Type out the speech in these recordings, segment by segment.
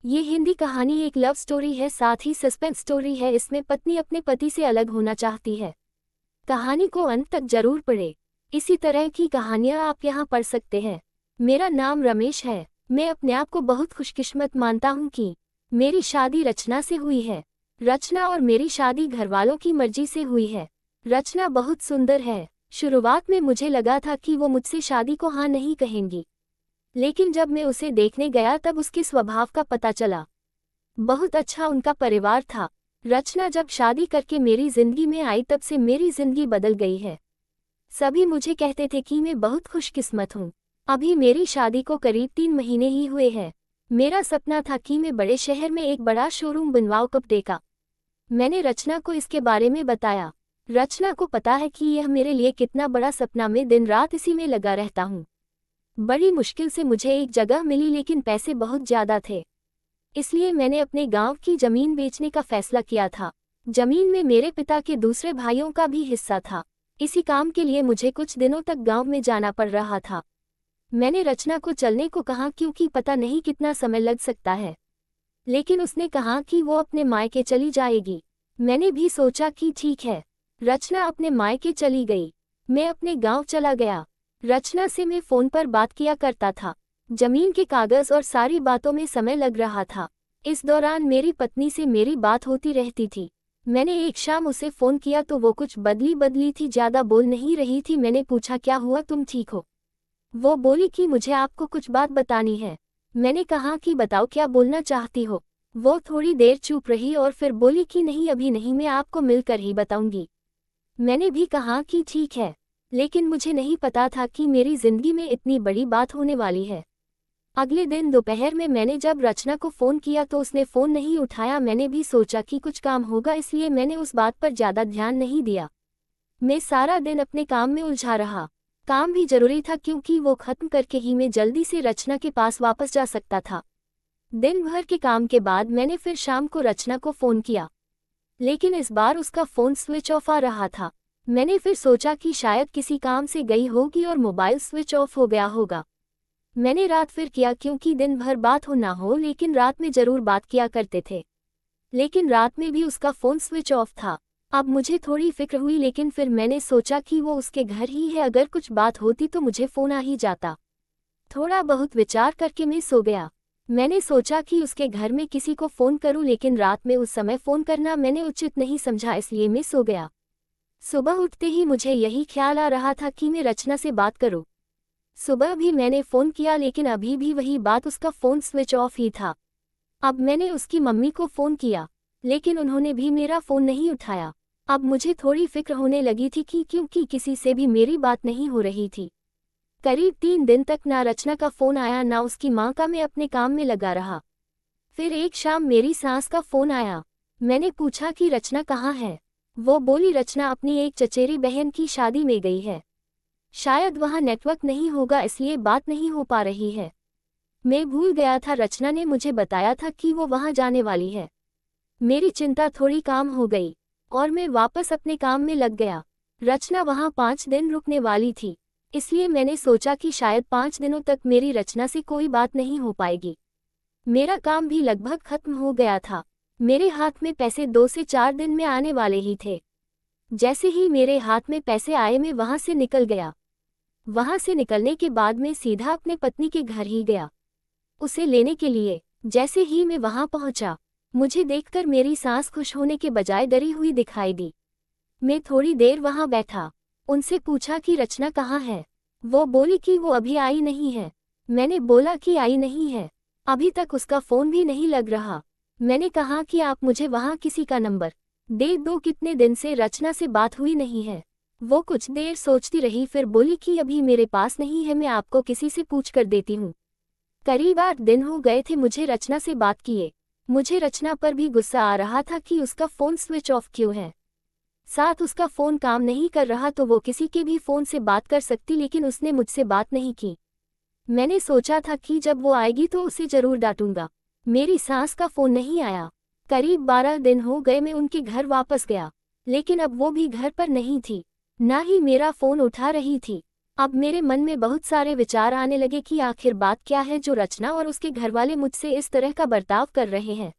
ये हिंदी कहानी एक लव स्टोरी है, साथ ही सस्पेंस स्टोरी है। इसमें पत्नी अपने पति से अलग होना चाहती है। कहानी को अंत तक जरूर पढ़ें। इसी तरह की कहानियां आप यहाँ पढ़ सकते हैं। मेरा नाम रमेश है। मैं अपने आप को बहुत खुशकिस्मत मानता हूँ कि मेरी शादी रचना से हुई है। रचना और मेरी शादी घरवालों की मर्जी से हुई है। रचना बहुत सुंदर है। शुरुआत में मुझे लगा था कि वो मुझसे शादी को हाँ नहीं कहेंगी, लेकिन जब मैं उसे देखने गया तब उसके स्वभाव का पता चला। बहुत अच्छा उनका परिवार था। रचना जब शादी करके मेरी जिंदगी में आई तब से मेरी जिंदगी बदल गई है। सभी मुझे कहते थे कि मैं बहुत खुशकिस्मत हूँ। अभी मेरी शादी को करीब 3 महीने ही हुए हैं। मेरा सपना था कि मैं बड़े शहर में एक बड़ा शोरूम बनवाऊं कपड़े का। मैंने रचना को इसके बारे में बताया। रचना को पता है कि यह मेरे लिए कितना बड़ा सपना, मैं दिन रात इसी में लगा रहता हूँ। बड़ी मुश्किल से मुझे एक जगह मिली, लेकिन पैसे बहुत ज़्यादा थे, इसलिए मैंने अपने गांव की ज़मीन बेचने का फैसला किया था। ज़मीन में मेरे पिता के दूसरे भाइयों का भी हिस्सा था। इसी काम के लिए मुझे कुछ दिनों तक गांव में जाना पड़ रहा था। मैंने रचना को चलने को कहा क्योंकि पता नहीं कितना समय लग सकता है, लेकिन उसने कहा कि वो अपने मायके चली जाएगी। मैंने भी सोचा कि ठीक है। रचना अपने मायके चली गई। मैं अपने गाँव चला गया। रचना से मैं फ़ोन पर बात किया करता था। जमीन के कागज़ और सारी बातों में समय लग रहा था। इस दौरान मेरी पत्नी से मेरी बात होती रहती थी। मैंने एक शाम उसे फ़ोन किया तो वो कुछ बदली बदली थी, ज़्यादा बोल नहीं रही थी। मैंने पूछा, क्या हुआ, तुम ठीक हो? वो बोली कि मुझे आपको कुछ बात बतानी है। मैंने कहा कि बताओ, क्या बोलना चाहती हो? वो थोड़ी देर चुप रही और फिर बोली कि नहीं, अभी नहीं, मैं आपको मिलकर ही बताऊंगी। मैंने भी कहा कि ठीक है, लेकिन मुझे नहीं पता था कि मेरी जिंदगी में इतनी बड़ी बात होने वाली है। अगले दिन दोपहर में मैंने जब रचना को फ़ोन किया तो उसने फ़ोन नहीं उठाया। मैंने भी सोचा कि कुछ काम होगा, इसलिए मैंने उस बात पर ज़्यादा ध्यान नहीं दिया। मैं सारा दिन अपने काम में उलझा रहा। काम भी ज़रूरी था क्योंकि वो ख़त्म करके ही मैं जल्दी से रचना के पास वापस जा सकता था। दिन भर के काम के बाद मैंने फिर शाम को रचना को फ़ोन किया, लेकिन इस बार उसका फ़ोन स्विच ऑफ आ रहा था। मैंने फिर सोचा कि शायद किसी काम से गई होगी और मोबाइल स्विच ऑफ हो गया होगा। मैंने रात फिर किया क्योंकि दिन भर बात हो ना हो, लेकिन रात में ज़रूर बात किया करते थे। लेकिन रात में भी उसका फ़ोन स्विच ऑफ था। अब मुझे थोड़ी फिक्र हुई, लेकिन फिर मैंने सोचा कि वो उसके घर ही है, अगर कुछ बात होती तो मुझे फ़ोन आ ही जाता। थोड़ा बहुत विचार करके मैं सो गया। मैंने सोचा कि उसके घर में किसी को फ़ोन करूं, लेकिन रात में उस समय फ़ोन करना मैंने उचित नहीं समझा, इसलिए मैं सो गया। सुबह उठते ही मुझे यही ख्याल आ रहा था कि मैं रचना से बात करूं। सुबह भी मैंने फ़ोन किया, लेकिन अभी भी वही बात, उसका फ़ोन स्विच ऑफ ही था। अब मैंने उसकी मम्मी को फ़ोन किया, लेकिन उन्होंने भी मेरा फ़ोन नहीं उठाया। अब मुझे थोड़ी फिक्र होने लगी थी कि क्योंकि किसी से भी मेरी बात नहीं हो रही थी। करीब 3 दिन तक ना रचना का फ़ोन आया ना उसकी माँ का। मैं अपने काम में लगा रहा। फिर एक शाम मेरी सास का फ़ोन आया। मैंने पूछा कि रचना कहाँ है? वो बोली, रचना अपनी एक चचेरी बहन की शादी में गई है। शायद वहाँ नेटवर्क नहीं होगा, इसलिए बात नहीं हो पा रही है। मैं भूल गया था, रचना ने मुझे बताया था कि वो वहाँ जाने वाली है। मेरी चिंता थोड़ी कम हो गई और मैं वापस अपने काम में लग गया। रचना वहाँ 5 दिन रुकने वाली थी, इसलिए मैंने सोचा कि शायद 5 दिनों तक मेरी रचना से कोई बात नहीं हो पाएगी। मेरा काम भी लगभग खत्म हो गया था। मेरे हाथ में पैसे 2 से 4 दिन में आने वाले ही थे। जैसे ही मेरे हाथ में पैसे आए मैं वहाँ से निकल गया। वहाँ से निकलने के बाद मैं सीधा अपने पत्नी के घर ही गया, उसे लेने के लिए। जैसे ही मैं वहाँ पहुँचा, मुझे देखकर मेरी सास खुश होने के बजाय डरी हुई दिखाई दी। मैं थोड़ी देर वहाँ बैठा, उनसे पूछा कि रचना कहाँ है? वो बोली कि वो अभी आई नहीं है। मैंने बोला कि आई नहीं है, अभी तक उसका फ़ोन भी नहीं लग रहा। मैंने कहा कि आप मुझे वहाँ किसी का नंबर दे दो, कितने दिन से रचना से बात हुई नहीं है। वो कुछ देर सोचती रही, फिर बोली कि अभी मेरे पास नहीं है, मैं आपको किसी से पूछ कर देती हूँ। करीब 8 दिन हो गए थे मुझे रचना से बात किए। मुझे रचना पर भी गुस्सा आ रहा था कि उसका फ़ोन स्विच ऑफ क्यों है। साथ उसका फ़ोन काम नहीं कर रहा तो वो किसी के भी फ़ोन से बात कर सकती, लेकिन उसने मुझसे बात नहीं की। मैंने सोचा था कि जब वो आएगी तो उसे ज़रूर डांटूंगा। मेरी सास का फ़ोन नहीं आया। करीब 12 दिन हो गए मैं उनके घर वापस गया, लेकिन अब वो भी घर पर नहीं थी, ना ही मेरा फ़ोन उठा रही थी। अब मेरे मन में बहुत सारे विचार आने लगे कि आखिर बात क्या है जो रचना और उसके घरवाले मुझसे इस तरह का बर्ताव कर रहे हैं।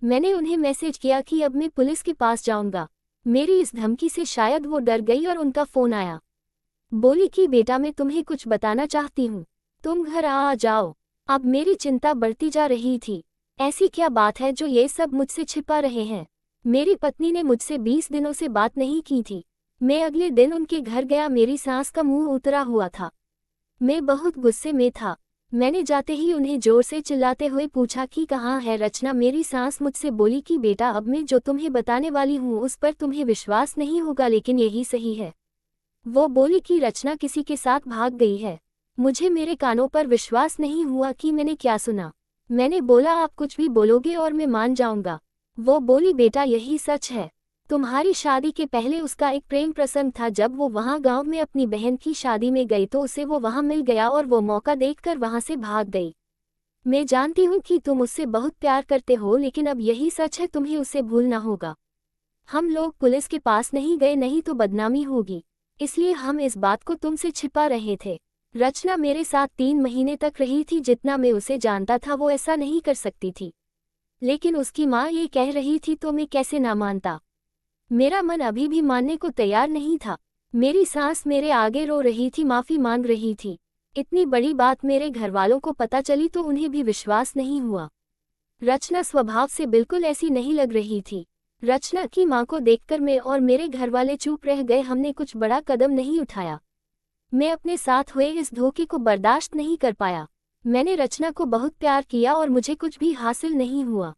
मैंने उन्हें मैसेज किया कि अब मैं पुलिस के पास जाऊंगा। मेरी इस धमकी से शायद वो डर गई और उनका फ़ोन आया। बोली कि बेटा मैं तुम्हें कुछ बताना चाहती हूँ, तुम घर आ जाओ। अब मेरी चिंता बढ़ती जा रही थी। ऐसी क्या बात है जो ये सब मुझसे छिपा रहे हैं। मेरी पत्नी ने मुझसे 20 दिनों से बात नहीं की थी। मैं अगले दिन उनके घर गया। मेरी सास का मुंह उतरा हुआ था। मैं बहुत गुस्से में था। मैंने जाते ही उन्हें जोर से चिल्लाते हुए पूछा कि कहाँ है रचना। मेरी सास मुझसे बोली कि बेटा अब मैं जो तुम्हें बताने वाली हूँ उस पर तुम्हें विश्वास नहीं होगा, लेकिन यही सही है। वो बोली कि रचना किसी के साथ भाग गई है। मुझे मेरे कानों पर विश्वास नहीं हुआ कि मैंने क्या सुना। मैंने बोला आप कुछ भी बोलोगे और मैं मान जाऊंगा। वो बोली बेटा यही सच है। तुम्हारी शादी के पहले उसका एक प्रेम प्रसंग था। जब वो वहाँ गांव में अपनी बहन की शादी में गई तो उसे वो वहाँ मिल गया और वो मौका देखकर वहाँ से भाग गई। मैं जानती हूँ कि तुम उससे बहुत प्यार करते हो, लेकिन अब यही सच है, तुम्हें उसे भूलना होगा। हम लोग पुलिस के पास नहीं गए, नहीं तो बदनामी होगी, इसलिए हम इस बात को तुमसे छिपा रहे थे। रचना मेरे साथ 3 महीने तक रही थी। जितना मैं उसे जानता था वो ऐसा नहीं कर सकती थी, लेकिन उसकी माँ ये कह रही थी तो मैं कैसे ना मानता। मेरा मन अभी भी मानने को तैयार नहीं था। मेरी सास मेरे आगे रो रही थी, माफ़ी मांग रही थी। इतनी बड़ी बात मेरे घरवालों को पता चली तो उन्हें भी विश्वास नहीं हुआ। रचना स्वभाव से बिल्कुल ऐसी नहीं लग रही थी। रचना की माँ को देखकर मैं और मेरे घरवाले चुप रह गए। हमने कुछ बड़ा कदम नहीं उठाया। मैं अपने साथ हुए इस धोखे को बर्दाश्त नहीं कर पाया। मैंने रचना को बहुत प्यार किया और मुझे कुछ भी हासिल नहीं हुआ।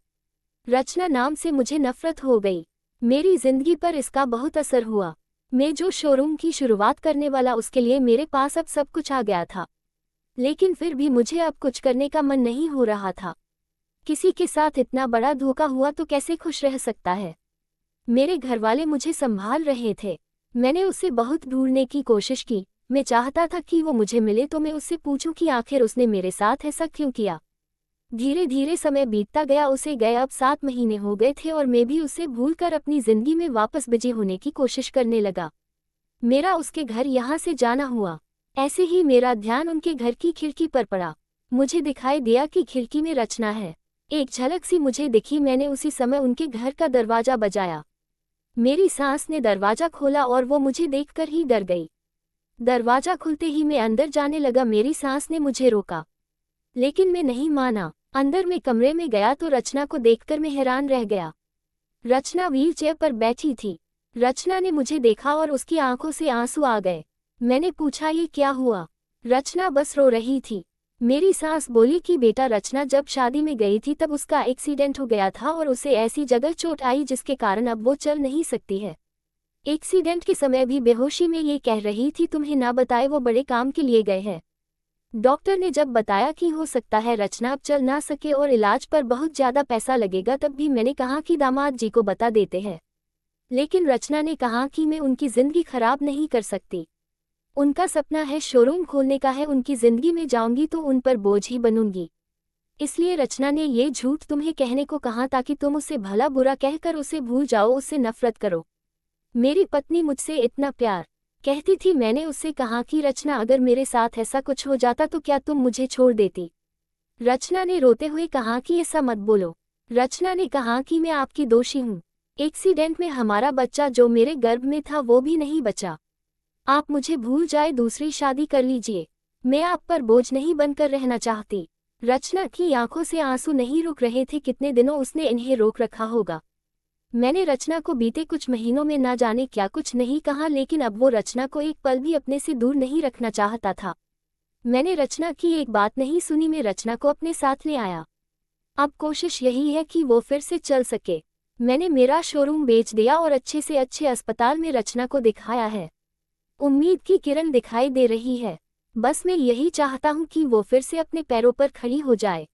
रचना नाम से मुझे नफरत हो गई। मेरी जिंदगी पर इसका बहुत असर हुआ। मैं जो शोरूम की शुरुआत करने वाला उसके लिए मेरे पास अब सब कुछ आ गया था, लेकिन फिर भी मुझे अब कुछ करने का मन नहीं हो रहा था। किसी के साथ इतना बड़ा धोखा हुआ तो कैसे खुश रह सकता है। मेरे घरवाले मुझे संभाल रहे थे। मैंने उसे बहुत ढूंढने की कोशिश की। मैं चाहता था कि वो मुझे मिले तो मैं उससे पूछूं कि आखिर उसने मेरे साथ ऐसा क्यों किया। धीरे धीरे समय बीतता गया। उसे गए अब 7 महीने हो गए थे और मैं भी उसे भूलकर अपनी जिंदगी में वापस बिजी होने की कोशिश करने लगा। मेरा उसके घर यहाँ से जाना हुआ। ऐसे ही मेरा ध्यान उनके घर की खिड़की पर पड़ा। मुझे दिखाई दिया कि खिड़की में रचना है। एक झलक सी मुझे दिखी। मैंने उसी समय उनके घर का दरवाजा बजाया। मेरी सास ने दरवाजा खोला और वो मुझे देखकर ही डर गई। दरवाजा खुलते ही मैं अंदर जाने लगा। मेरी सास ने मुझे रोका, लेकिन मैं नहीं माना। अंदर में कमरे में गया तो रचना को देखकर मैं हैरान रह गया। रचना व्हीलचेयर पर बैठी थी। रचना ने मुझे देखा और उसकी आंखों से आंसू आ गए। मैंने पूछा ये क्या हुआ। रचना बस रो रही थी। मेरी सास बोली कि बेटा रचना जब शादी में गई थी तब उसका एक्सीडेंट हो गया था और उसे ऐसी जगह चोट आई जिसके कारण अब वो चल नहीं सकती है। एक्सीडेंट के समय भी बेहोशी में ये कह रही थी तुम्हें ना बताए वो बड़े काम के लिए गए हैं। डॉक्टर ने जब बताया कि हो सकता है रचना अब चल ना सके और इलाज पर बहुत ज़्यादा पैसा लगेगा, तब भी मैंने कहा कि दामाद जी को बता देते हैं। लेकिन रचना ने कहा कि मैं उनकी ज़िंदगी खराब नहीं कर सकती। उनका सपना है शोरूम खोलने का है। उनकी ज़िंदगी में जाऊंगी तो उन पर बोझ ही बनूंगी। इसलिए रचना ने ये झूठ तुम्हें कहने को कहा ताकि तुम उसे भला बुरा कहकर उसे भूल जाओ, उससे नफरत करो। मेरी पत्नी मुझसे इतना प्यार कहती थी। मैंने उससे कहा कि रचना अगर मेरे साथ ऐसा कुछ हो जाता तो क्या तुम मुझे छोड़ देती। रचना ने रोते हुए कहा कि ऐसा मत बोलो। रचना ने कहा कि मैं आपकी दोषी हूँ। एक्सीडेंट में हमारा बच्चा जो मेरे गर्भ में था वो भी नहीं बचा। आप मुझे भूल जाए, दूसरी शादी कर लीजिए। मैं आप पर बोझ नहीं बनकर रहना चाहती। रचना की आंखों से आंसू नहीं रुक रहे थे। कितने दिनों उसने इन्हें रोक रखा होगा। मैंने रचना को बीते कुछ महीनों में ना जाने क्या कुछ नहीं कहा, लेकिन अब वो रचना को एक पल भी अपने से दूर नहीं रखना चाहता था। मैंने रचना की एक बात नहीं सुनी। मैं रचना को अपने साथ ले आया। अब कोशिश यही है कि वो फिर से चल सके। मैंने मेरा शोरूम बेच दिया और अच्छे से अच्छे अस्पताल में रचना को दिखाया है। उम्मीद की किरण दिखाई दे रही है। बस मैं यही चाहता हूँ कि वो फिर से अपने पैरों पर खड़ी हो जाए।